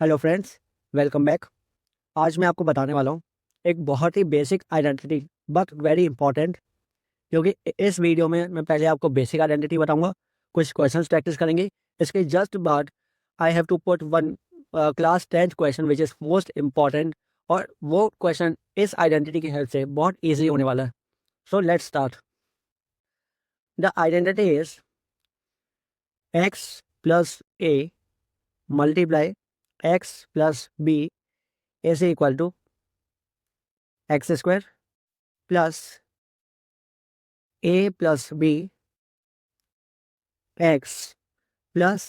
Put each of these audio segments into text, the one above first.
Hello friends, welcome back. आज मैं आपको बताने वाला हूँ एक बहुत ही basic identity but very important, क्योंकि इस वीडियो में मैं पहले आपको बेसिक आइडेंटिटी बताऊंगा, कुछ क्वेश्चंस प्रैक्टिस करेंगे। इसके जस्ट बाद I have to put one class 10th question which is most important, और वो क्वेश्चन इस आइडेंटिटी की हेल्प से बहुत ईजी होने वाला है। So let's start. The identity is X plus A multiply X plus B is equal to X square plus A plus B X plus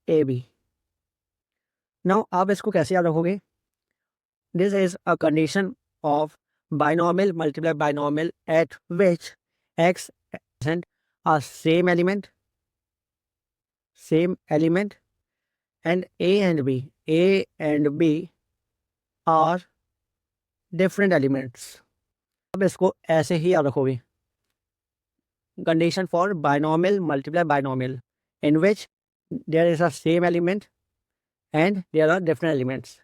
A B. Now आप इसको कैसे याद रखोगे? This is a condition of binomial multiply binomial at which x and a same element and a and b are different elements. अब इसको ऐसे ही याद रखोगे। Condition for binomial multiply binomial in which there is a same element and there are different elements.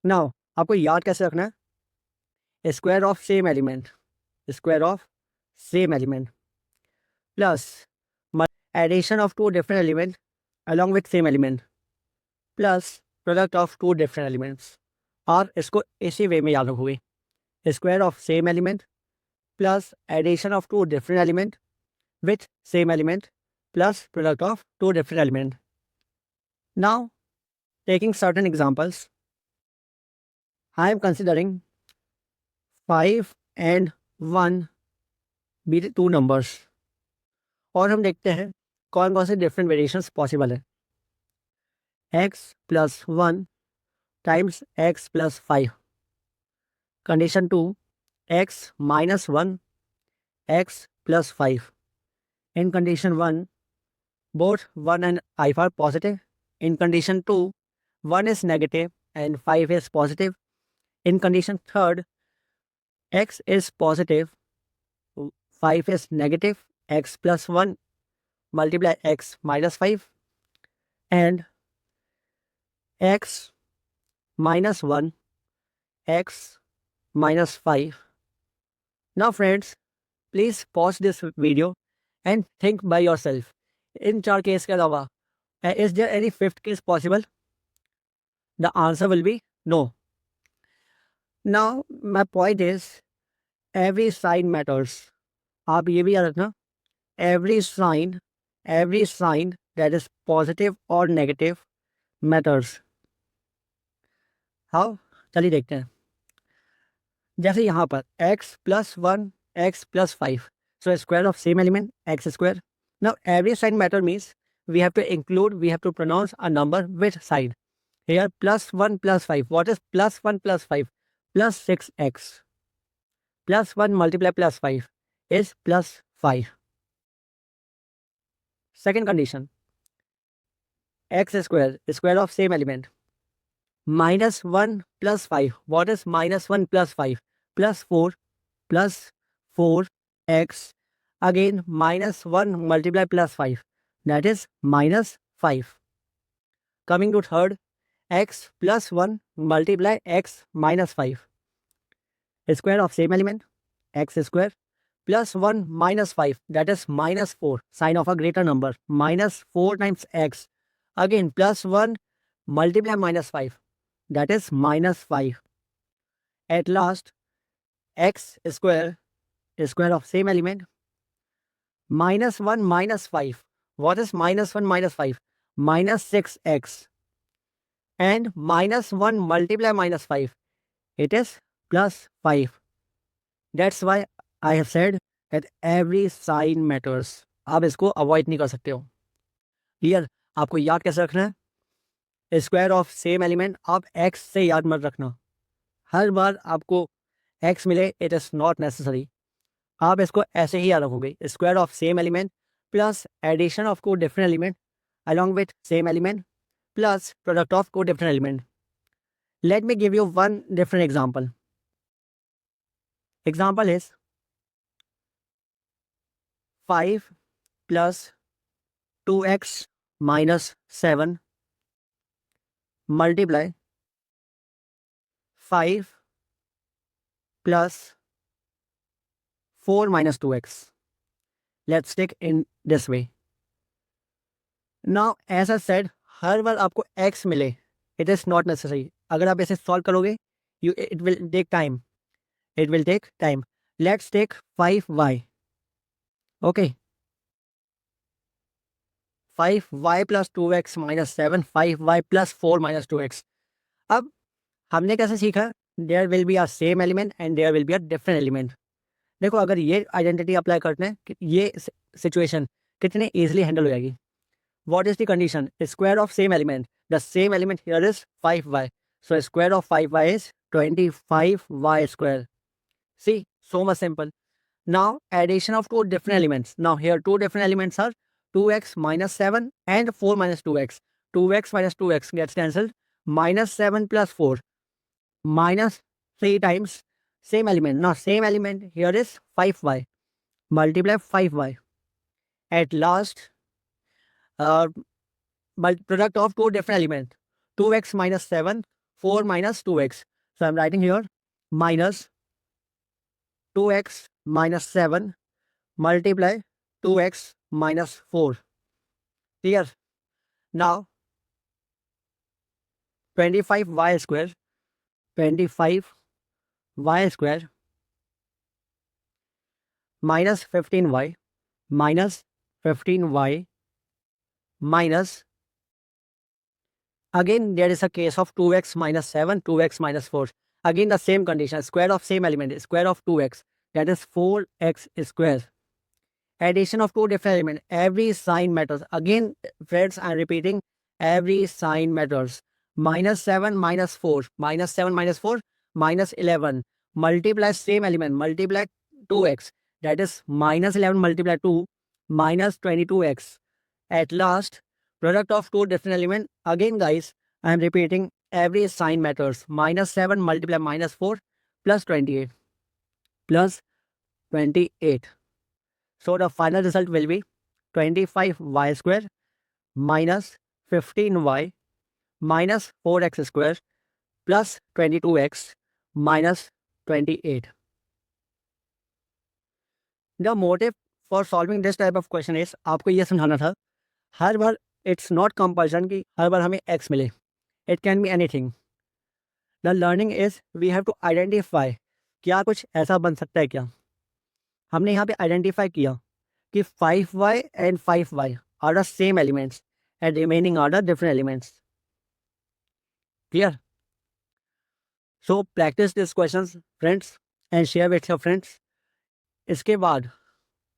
Now आपको याद कैसे रखना है? Square of same element plus addition of two different element along with same element plus product of two different elements. और इसको इसी way में याद रखोगे। Square of same element plus addition of two different element with same element plus product of two different element. Now taking certain examples, I am considering 5 and 1 be the two numbers, और हम देखते हैं कौन कौन से different variations possible है। x plus 1 times x plus 5। Condition 2, x minus 1 x plus 5। In condition 1 both 1 and 5 are positive. In condition 2 1 is negative and 5 is positive. In condition 3 x is positive, 5 is negative, x plus 1 multiply x minus 5 and x minus 1 x minus 5. Now friends, please pause this video and think by yourself. In चार case के अलावा is there any fifth case possible? The answer will be no. Now my point is every sign matters. आप ये भी याद रखना, every sign that is positive or negative matters. How? चलिए देखते हैं। जैसे यहाँ पर x plus 1 x plus 5, so square of same element x square. Now every sign matter means we have to pronounce a number with sign. Here plus 1 plus 5, what is plus 1 plus 5? Plus 6x. Plus 1 multiply plus 5 is plus 5. Second condition, x square of same element. Minus 1 plus 5, what is minus 1 plus 5? Plus 4x. Again minus 1 multiply plus 5, that is minus 5. Coming to third, x plus 1 multiply x minus 5. Square of same element, x square plus 1 minus 5, that is minus 4, sign of a greater number, minus 4 times x. Again plus 1 multiply minus 5, that is minus 5. At last, x square of same element, minus 1 minus 5. What is minus 1 minus 5? Minus 6x. And minus 1 multiply minus 5. It is plus 5. That's why I have said that every sign matters. आप इसको avoid नहीं कर सकते हो। Clear? आपको याद कैसे रखना है? स्क्वायर ऑफ सेम एलिमेंट आप x से याद मत रखना। हर बार आपको x मिले, इट इज़ नॉट नेसेसरी। आप इसको ऐसे ही याद रखोगे, square of same element plus addition of two different element along with same element plus product of two different element. Let me give you one different example. Example is 5 plus 2x minus 7 multiply 5 plus 4 minus 2x. Let's take in this way. Now as I said, हर बार आपको x मिले, it is not necessary. अगर आप ऐसे solve करोगे, it will take time. It will take time. Let's take 5y. Okay. 5y plus 2x minus 7, 5y plus 4 minus 2x. अब हमने कैसे सीखा? There will be a same element and there will be a different element. देखो अगर ये identity apply करते हैं कि ये सिचुएशन कितने ईजिली हैंडल हो जाएगी. What is the condition? Square of same element. The same element here is 5y. So square of 5y is 25y square. See, so much simple. Now addition of two different elements. Now here two different elements are 2x minus 7 and 4 minus 2x. 2x minus 2x gets cancelled. Minus 7 plus 4. Minus 3 times same element. Now same element here is 5y. Multiply 5y. At last, product of two different elements. 2x minus 7, 4 minus 2x. So I'm writing here minus 2x minus 7 multiply 2x minus 4. Clear? Now 25y square, 25y square minus 15y minus 15y minus, again there is a case of 2x minus 7, 2x minus 4. Again the same condition, square of same element, square of 2x, that is 4x square. Addition of two different elements, every sign matters. Again friends, I am repeating, every sign matters. Minus 7 minus 4, minus 7 minus 4, minus 11. Multiply same element, multiply 2x, that is minus 11 multiply 2, minus 22x. At last, product of two different elements. Again guys, I am repeating, every sign matters. Minus 7 multiply minus 4 plus 28. Plus 28. So the final result will be 25y square minus 15y minus 4x square plus 22x minus 28. The motive for solving this type of question is, आपको ये समझाना था, हर बार it's not compulsion कि हर बार हमें x मिले. It can be anything. The learning is we have to identify क्या कुछ ऐसा बन सकता है क्या. हमने यहाँ पे आइडेंटिफाई किया कि 5y and 5y are the same elements and remaining are the different elements. Clear? So practice these questions friends and share with your friends. इसके बाद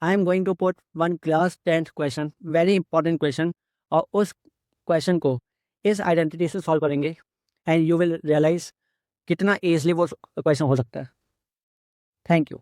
I am going to put one class 10th question, very important question, और उस question को इस identity से solve करेंगे and you will realise कितना easily वो क्वेश्चन हो सकता है. Thank you.